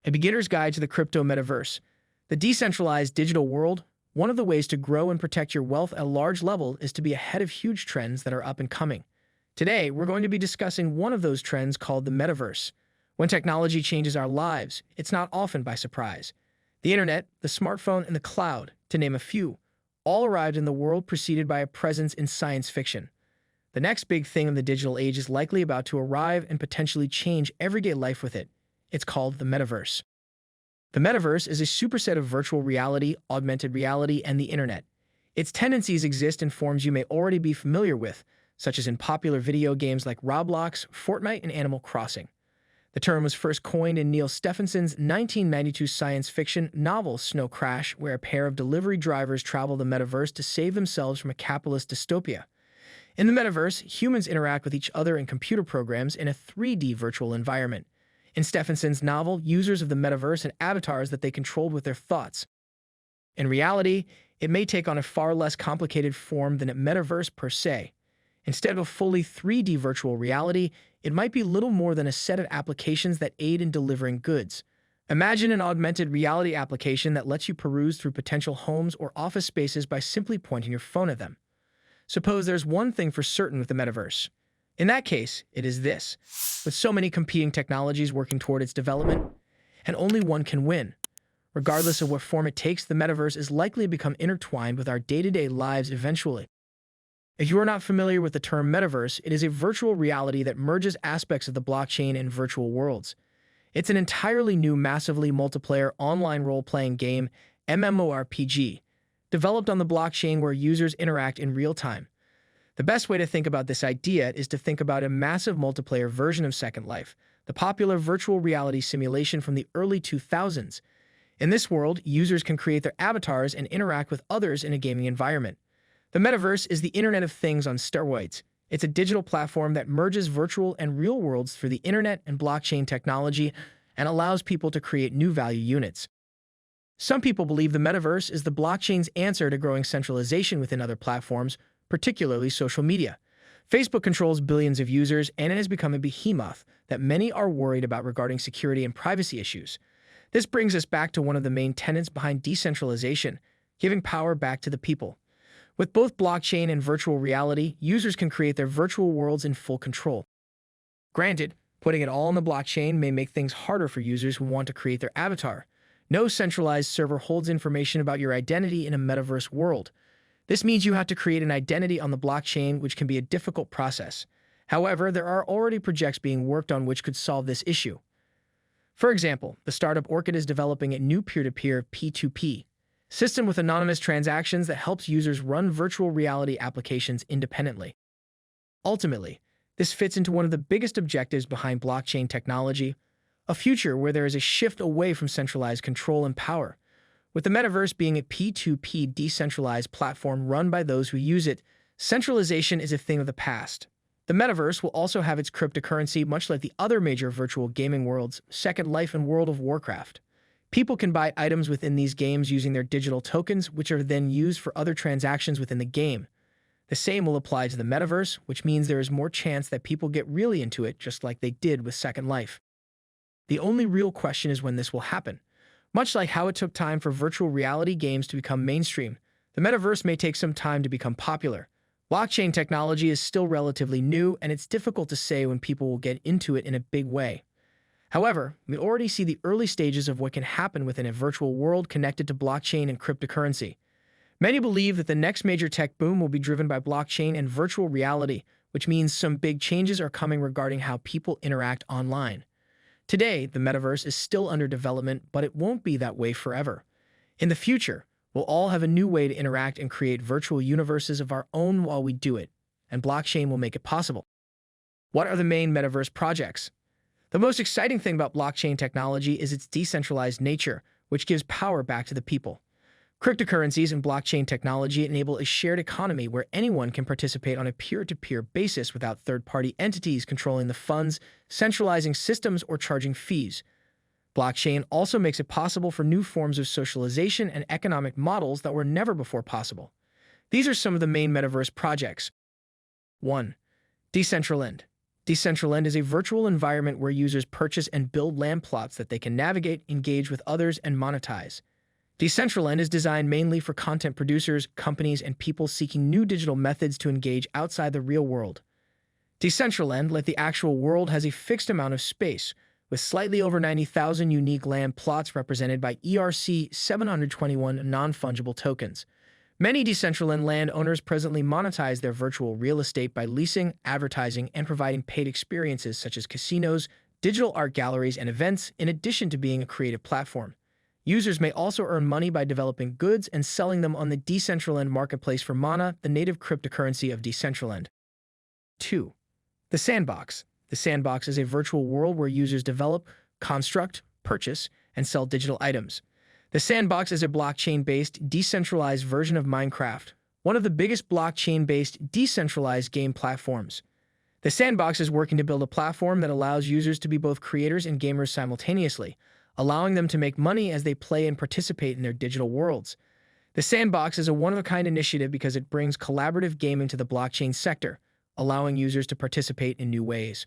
A beginner's guide to the crypto metaverse. The decentralized digital world, one of the ways to grow and protect your wealth at a large level is to be ahead of huge trends that are up and coming. Today, we're going to be discussing one of those trends called the metaverse. When technology changes our lives, it's not often by surprise. The internet, the smartphone, and the cloud, to name a few, all arrived in the world preceded by a presence in science fiction. The next big thing in the digital age is likely about to arrive and potentially change everyday life with it. It's called the metaverse. The metaverse is a superset of virtual reality, augmented reality, and the internet. Its tendencies exist in forms you may already be familiar with, such as in popular video games like Roblox, Fortnite, and Animal Crossing. The term was first coined in Neal Stephenson's 1992 science fiction novel Snow Crash, where a pair of delivery drivers travel the metaverse to save themselves from a capitalist dystopia. In the metaverse, humans interact with each other and computer programs in a 3D virtual environment. In Stephenson's novel, users of the metaverse had avatars that they controlled with their thoughts. In reality, it may take on a far less complicated form than a metaverse per se. Instead of a fully 3D virtual reality, it might be little more than a set of applications that aid in delivering goods. Imagine an augmented reality application that lets you peruse through potential homes or office spaces by simply pointing your phone at them. Suppose there's one thing for certain with the metaverse. In that case, it is this. With so many competing technologies working toward its development, and only one can win. Regardless of what form it takes, the metaverse is likely to become intertwined with our day-to-day lives eventually. If you are not familiar with the term metaverse, it is a virtual reality that merges aspects of the blockchain and virtual worlds. It's an entirely new, massively multiplayer online role-playing game, MMORPG, developed on the blockchain where users interact in real time. The best way to think about this idea is to think about a massive multiplayer version of Second Life, the popular virtual reality simulation from the early 2000s. In this world, users can create their avatars and interact with others in a gaming environment. The metaverse is the Internet of Things on steroids. It's a digital platform that merges virtual and real worlds through the internet and blockchain technology and allows people to create new value units. Some people believe the metaverse is the blockchain's answer to growing centralization within other platforms, particularly social media. Facebook controls billions of users, and it has become a behemoth that many are worried about regarding security and privacy issues. This brings us back to one of the main tenets behind decentralization, giving power back to the people. With both blockchain and virtual reality, users can create their virtual worlds in full control. Granted, putting it all on the blockchain may make things harder for users who want to create their avatar. No centralized server holds information about your identity in a metaverse world. This means you have to create an identity on the blockchain, which can be a difficult process. However, there are already projects being worked on which could solve this issue. For example, the startup Orchid is developing a new peer-to-peer P2P system with anonymous transactions that helps users run virtual reality applications independently. Ultimately, this fits into one of the biggest objectives behind blockchain technology, a future where there is a shift away from centralized control and power. With the metaverse being a P2P decentralized platform run by those who use it, centralization is a thing of the past. The metaverse will also have its cryptocurrency, much like the other major virtual gaming worlds, Second Life and World of Warcraft. People can buy items within these games using their digital tokens, which are then used for other transactions within the game. The same will apply to the metaverse, which means there is more chance that people get really into it, just like they did with Second Life. The only real question is when this will happen. Much like how it took time for virtual reality games to become mainstream, the metaverse may take some time to become popular. Blockchain technology is still relatively new, and it's difficult to say when people will get into it in a big way. However, we already see the early stages of what can happen within a virtual world connected to blockchain and cryptocurrency. Many believe that the next major tech boom will be driven by blockchain and virtual reality, which means some big changes are coming regarding how people interact online. Today, the metaverse is still under development, but it won't be that way forever. In the future, we'll all have a new way to interact and create virtual universes of our own while we do it, and blockchain will make it possible. What are the main metaverse projects? The most exciting thing about blockchain technology is its decentralized nature, which gives power back to the people. Cryptocurrencies and blockchain technology enable a shared economy where anyone can participate on a peer-to-peer basis without third-party entities controlling the funds, centralizing systems, or charging fees. Blockchain also makes it possible for new forms of socialization and economic models that were never before possible. These are some of the main metaverse projects. 1. DECENTRALAND. DECENTRALAND is a virtual environment where users purchase and build land plots that they can navigate, engage with others, and monetize. DECENTRALAND is designed mainly for content producers, companies, and people seeking new digital methods to engage outside the real world. DECENTRALAND, like the actual world, has a fixed amount of space, with slightly over 90,000 unique land plots represented by ERC-721 non-fungible tokens. Many DECENTRALAND landowners presently monetize their virtual real estate by leasing, advertising, and providing paid experiences such as casinos, digital art galleries, and events, in addition to being a creative platform. Users may also earn money by developing goods and selling them on the DECENTRALAND marketplace for Mana, the native cryptocurrency of DECENTRALAND. 2. The SANDBOX. The SANDBOX is a virtual world where users develop, construct, purchase, and sell digital items. The SANDBOX is a blockchain-based, decentralized version of Minecraft, one of the biggest blockchain-based, decentralized game platforms. The SANDBOX is working to build a platform that allows users to be both creators and gamers simultaneously, allowing them to make money as they play and participate in their digital worlds. The SANDBOX is a one-of-a-kind initiative because it brings collaborative gaming to the blockchain sector, allowing users to participate in new ways.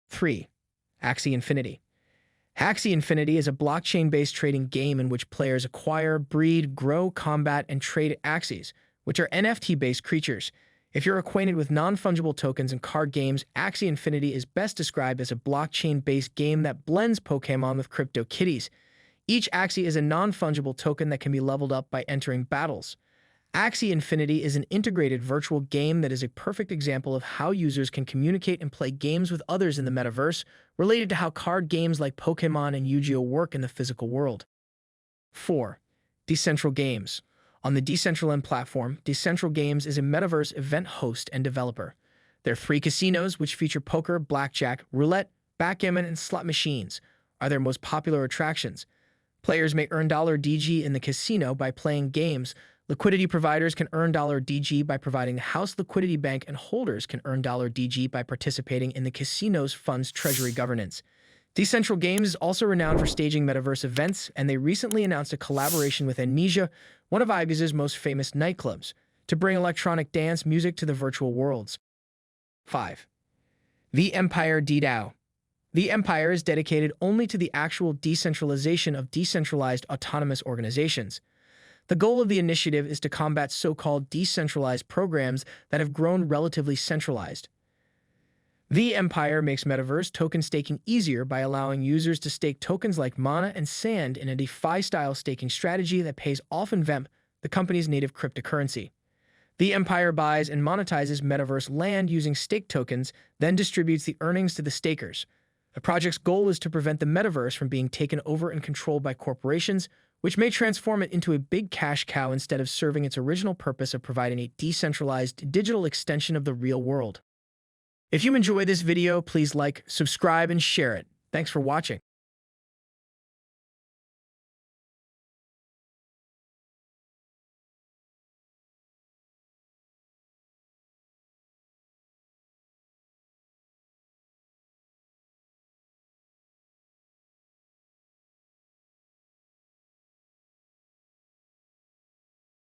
3. AXIE Infinity. AXIE Infinity is a blockchain-based trading game in which players acquire, breed, grow, combat, and trade AXIEs, which are NFT-based creatures. If you're acquainted with non-fungible tokens and card games, AXIE Infinity is best described as a blockchain-based game that blends Pokémon with CryptoKitties. Each AXIE is a non-fungible token that can be leveled up by entering battles. AXIE Infinity is an integrated virtual game that is a perfect example of how users can communicate and play games with others in the metaverse, related to how card games like Pokémon and Yu-Gi-Oh! Work in the physical world. 4. Decentral Games. On the DECENTRALAND platform, Decentral Games is a metaverse event host and developer. Their 3 casinos, which feature poker, blackjack, roulette, backgammon, and slot machines, are their most popular attractions. Players may earn $DG in the casino by playing games. Liquidity providers can earn $DG by providing the house liquidity bank, and holders can earn $DG by participating in the casino's fund's treasury governance. Decentral Games is also renowned for staging metaverse events, and they recently announced a collaboration with Amnesia, one of Ibiza's most famous nightclubs, to bring electronic dance music to the virtual worlds. 5. vEmpire DDAO. vEmpire is dedicated only to the actual decentralization of decentralized autonomous organizations. The goal of the initiative is to combat so-called decentralized programs that have grown relatively centralized. vEmpire makes metaverse token staking easier by allowing users to stake tokens like Mana and Sand in a DeFi-style staking strategy that pays off in vEmp, the company's native cryptocurrency. vEmpire buys and monetizes metaverse land using stake tokens, then distributes the earnings to the stakers. The project's goal is to prevent the metaverse from being taken over and controlled by corporations, which may transform it into a big cash cow instead of serving its original purpose of providing a decentralized digital extension of the real world. If you enjoyed this video, please like, subscribe, and share it. Thanks for watching.